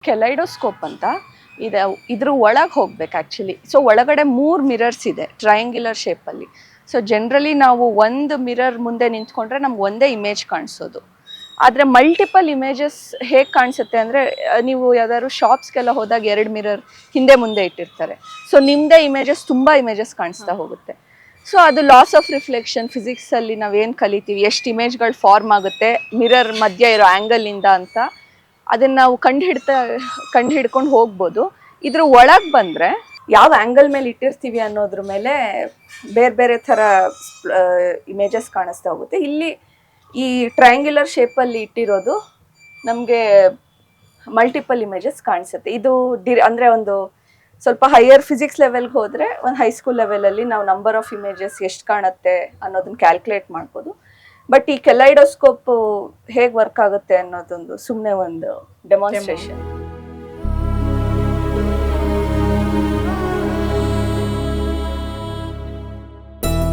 ಕೆಲೈಡೋಸ್ಕೋಪ್ ಅಂತ ಇದೆ. ಇದ್ರ ಒಳಗೆ ಹೋಗ್ಬೇಕು ಆ್ಯಕ್ಚುಲಿ. ಸೊ ಒಳಗಡೆ 3 ಮಿರರ್ಸ್ ಇದೆ ಟ್ರಯಾಂಗ್ಯುಲರ್ ಶೇಪಲ್ಲಿ. ಸೊ ಜನರಲಿ ನಾವು ಒಂದು ಮಿರರ್ ಮುಂದೆ ನಿಂತ್ಕೊಂಡ್ರೆ ನಮ್ಗೆ ಒಂದೇ ಇಮೇಜ್ ಕಾಣಿಸೋದು. ಆದರೆ ಮಲ್ಟಿಪಲ್ ಇಮೇಜಸ್ ಹೇಗೆ ಕಾಣಿಸುತ್ತೆ ಅಂದರೆ, ನೀವು ಯಾವ್ದಾದ್ರು ಶಾಪ್ಸ್ಗೆಲ್ಲ ಹೋದಾಗ 2 ಮಿರರ್ ಹಿಂದೆ ಮುಂದೆ ಇಟ್ಟಿರ್ತಾರೆ. ಸೊ ನಿಮ್ಮದೇ ಇಮೇಜಸ್ ತುಂಬ ಇಮೇಜಸ್ ಕಾಣಿಸ್ತಾ ಹೋಗುತ್ತೆ. ಸೊ ಅದು ಲಾಸ್ ಆಫ್ ರಿಫ್ಲೆಕ್ಷನ್. ಫಿಸಿಕ್ಸಲ್ಲಿ ನಾವೇನು ಕಲಿತೀವಿ, ಎಷ್ಟು ಇಮೇಜ್ಗಳು ಫಾರ್ಮ್ ಆಗುತ್ತೆ ಮಿರರ್ ಮಧ್ಯೆ ಇರೋ ಆ್ಯಂಗಲಿಂದ ಅಂತ, ಅದನ್ನು ನಾವು ಕಂಡು ಹಿಡ್ಕೊಂಡು ಹೋಗ್ಬೋದು. ಇದ್ರ ಒಳಗೆ ಬಂದರೆ ಯಾವ ಆ್ಯಂಗಲ್ ಮೇಲೆ ಇಟ್ಟಿರ್ತೀವಿ ಅನ್ನೋದ್ರ ಮೇಲೆ ಬೇರೆ ಬೇರೆ ಥರ ಇಮೇಜಸ್ ಕಾಣಿಸ್ತಾ ಹೋಗುತ್ತೆ. ಇಲ್ಲಿ ಈ ಟ್ರಯಾಂಗ್ಯುಲರ್ ಶೇಪಲ್ಲಿ ಇಟ್ಟಿರೋದು ನಮಗೆ ಮಲ್ಟಿಪಲ್ ಇಮೇಜಸ್ ಕಾಣಿಸುತ್ತೆ. ಇದು ಅಂದರೆ ಒಂದು ಸ್ವಲ್ಪ ಹೈಯರ್ ಫಿಸಿಕ್ಸ್ ಲೆವೆಲ್ಗೆ ಹೋದರೆ, ಒಂದು ಹೈಸ್ಕೂಲ್ ಲೆವೆಲಲ್ಲಿ ನಾವು ನಂಬರ್ ಆಫ್ ಇಮೇಜಸ್ ಎಷ್ಟು ಕಾಣುತ್ತೆ ಅನ್ನೋದನ್ನ ಕ್ಯಾಲ್ಕುಲೇಟ್ ಮಾಡ್ಬೋದು. ಬಟ್ ಈ ಕೆಲೈಡೋಸ್ಕೋಪ್ ಹೇಗೆ ವರ್ಕ್ ಆಗುತ್ತೆ ಅನ್ನೋದೊಂದು ಸುಮ್ಮನೆ ಒಂದು ಡೆಮಾನ್ಸ್ಟ್ರೇಷನ್.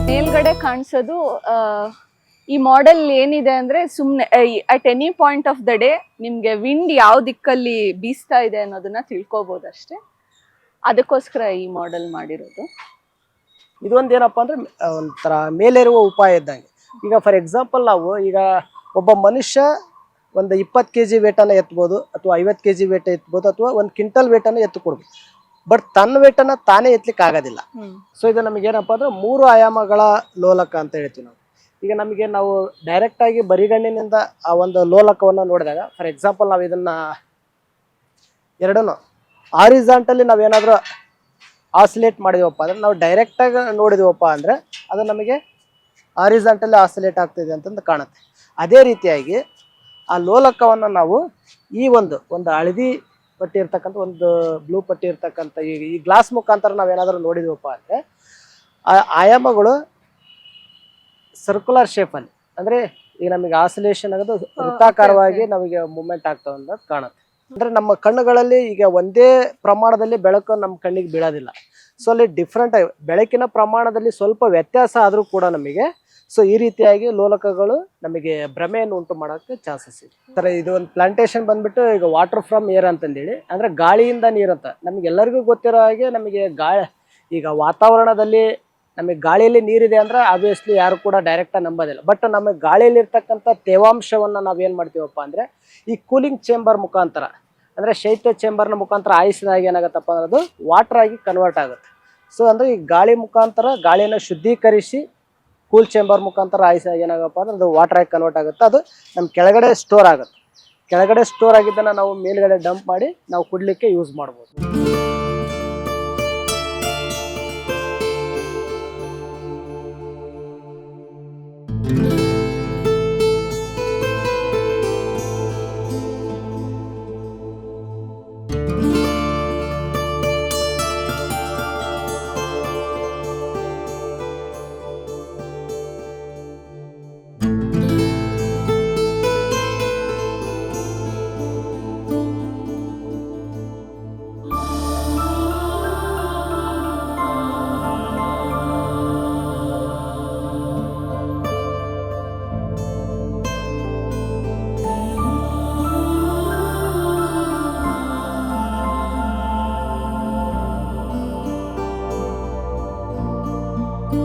ಮೇಲ್ಗಡೆ ಕಾಣಿಸೋದು ಈ ಮಾಡೆಲ್ ಏನಿದೆ ಅಂದರೆ, ಸುಮ್ಮನೆ at any point of the day ನಿಮಗೆ ವಿಂಡ್ ಯಾವ ದಿಕ್ಕಲ್ಲಿ ಬೀಸ್ತಾ ಇದೆ ಅನ್ನೋದನ್ನ ತಿಳ್ಕೊಬೋದು ಅಷ್ಟೇ. ಅದಕ್ಕೋಸ್ಕರ ಈ ಮಾಡೆಲ್ ಮಾಡಿರೋದು. ಇದೊಂದೇನಪ್ಪ ಅಂದರೆ ಒಂಥರ ಮೇಲೇರುವ ಉಪಾಯ ಇದ್ದಂಗೆ. ಈಗ ಫಾರ್ ಎಕ್ಸಾಂಪಲ್ ನಾವು ಈಗ ಒಬ್ಬ ಮನುಷ್ಯ ಒಂದು 20 kg ವೇಟನ್ನು ಎತ್ಬೋದು, ಅಥವಾ 50 kg ವೇಟ್ ಎತ್ಬೋದು, ಅಥವಾ 1 ಕ್ವಿಂಟಲ್ ವೇಟನ್ನು ಎತ್ತುಕೊಡ್ಬೋದು. ಬಟ್ ತನ್ನ ವೇಟನ್ನು ತಾನೇ ಎತ್ತಲಿಕ್ಕೆ ಆಗೋದಿಲ್ಲ. ಸೊ ಇದು ನಮಗೇನಪ್ಪ ಅಂದರೆ 3 ಆಯಾಮಗಳ ಲೋಲಕ ಅಂತ ಹೇಳ್ತೀವಿ ನಾವು. ಈಗ ನಮಗೆ ನಾವು ಡೈರೆಕ್ಟಾಗಿ ಬರಿಗಣ್ಣಿನಿಂದ ಆ ಒಂದು ಲೋಲಕವನ್ನು ನೋಡಿದಾಗ, ಫಾರ್ ಎಕ್ಸಾಂಪಲ್ ನಾವು ಇದನ್ನು ಎರಡನ್ನು ಹಾರಿಜಾಂಟಲಿ ನಾವೇನಾದರೂ ಆಸಿಲೇಟ್ ಮಾಡಿದೀವಪ್ಪ ಅಂದರೆ, ನಾವು ಡೈರೆಕ್ಟಾಗಿ ನೋಡಿದೀವಪ್ಪ ಅಂದರೆ ಅದು ನಮಗೆ ಹಾರಿಜಾಂಟಲಿ ಆಸಿಲೇಟ್ ಆಗ್ತಿದೆ ಅಂತಂದು ಕಾಣುತ್ತೆ. ಅದೇ ರೀತಿಯಾಗಿ ಆ ಲೋಲಕವನ್ನು ನಾವು ಈ ಒಂದು ಹಳದಿ ಪಟ್ಟಿ ಇರ್ತಕ್ಕಂಥ, ಒಂದು ಬ್ಲೂ ಪಟ್ಟಿ ಇರ್ತಕ್ಕಂಥ ಈ ಗ್ಲಾಸ್ ಮುಖಾಂತರ ನಾವೇನಾದರೂ ನೋಡಿದೀವಪ್ಪ ಅಂದರೆ, ಆ ಆಯಾಮಗಳು ಸರ್ಕ್ಯುಲರ್ ಶೇಪಲ್ಲಿ, ಅಂದರೆ ಈಗ ನಮಗೆ ಆಸಿಲೇಷನ್ ಆಗೋದು ವೃತ್ತಾಕಾರವಾಗಿ ನಮಗೆ ಮೂವ್ಮೆಂಟ್ ಆಗ್ತಾವೆ ಅನ್ನೋದು ಕಾಣುತ್ತೆ. ಅಂದರೆ ನಮ್ಮ ಕಣ್ಣುಗಳಲ್ಲಿ ಈಗ ಒಂದೇ ಪ್ರಮಾಣದಲ್ಲಿ ಬೆಳಕು ನಮ್ಮ ಕಣ್ಣಿಗೆ ಬೀಳೋದಿಲ್ಲ. ಸೊ ಅಲ್ಲಿ ಡಿಫ್ರೆಂಟ್ ಆಗಿ ಬೆಳಕಿನ ಪ್ರಮಾಣದಲ್ಲಿ ಸ್ವಲ್ಪ ವ್ಯತ್ಯಾಸ ಆದರೂ ಕೂಡ ನಮಗೆ ಸೊ ಈ ರೀತಿಯಾಗಿ ಲೋಲಕಗಳು ನಮಗೆ ಭ್ರಮೆಯನ್ನು ಉಂಟು ಮಾಡೋಕ್ಕೆ ಚಾನ್ಸಸ್ ಇದೆ. ಥರ ಇದು ಒಂದು ಪ್ಲಾಂಟೇಶನ್ ಬಂದ್ಬಿಟ್ಟು ಈಗ ವಾಟರ್ ಫ್ರಮ್ ಏರ್ ಅಂತಂದೇಳಿ, ಅಂದರೆ ಗಾಳಿಯಿಂದ ನೀರಂತ. ನಮಗೆಲ್ಲರಿಗೂ ಗೊತ್ತಿರೋ ಹಾಗೆ ನಮಗೆ ಈಗ ವಾತಾವರಣದಲ್ಲಿ ನಮಗೆ ಗಾಳಿಯಲ್ಲಿ ನೀರಿದೆ ಅಂದರೆ ಆಬ್ವಿಯಸ್ಲಿ ಯಾರು ಕೂಡ ಡೈರೆಕ್ಟಾಗಿ ನಂಬೋದಿಲ್ಲ. ಬಟ್ ನಮಗೆ ಗಾಳಿಯಲ್ಲಿ ಇರ್ತಕ್ಕಂಥ ತೇವಾಂಶವನ್ನು ನಾವೇನು ಮಾಡ್ತೀವಪ್ಪ ಅಂದರೆ, ಈ ಕೂಲಿಂಗ್ ಚೇಂಬರ್ ಮುಖಾಂತರ, ಅಂದರೆ ಶೈತ್ಯ ಚೇಂಬರ್ನ ಮುಖಾಂತರ ಆಯಿಸಿದಾಗ ಏನಾಗುತ್ತಪ್ಪ ಅನ್ನೋದು ವಾಟರ್ ಆಗಿ ಕನ್ವರ್ಟ್ ಆಗುತ್ತೆ. ಸೊ ಅಂದರೆ ಈ ಗಾಳಿ ಮುಖಾಂತರ ಗಾಳಿಯನ್ನು ಶುದ್ಧೀಕರಿಸಿ ಕೂಲ್ ಚೇಂಬರ್ ಮುಖಾಂತರ ಆಯಿಸಿದಾಗ ಏನಾಗಪ್ಪ ಅಂದ್ರೆ ಅದು ವಾಟರ್ ಆಗಿ ಕನ್ವರ್ಟ್ ಆಗುತ್ತೆ. ಅದು ನಮ್ಮ ಕೆಳಗಡೆ ಸ್ಟೋರ್ ಆಗುತ್ತೆ. ಕೆಳಗಡೆ ಸ್ಟೋರ್ ಆಗಿದ್ದನ್ನು ನಾವು ಮೇಲ್ಗಡೆ ಡಂಪ್ ಮಾಡಿ ನಾವು ಕುಡಲಿಕ್ಕೆ ಯೂಸ್ ಮಾಡ್ಬೋದು.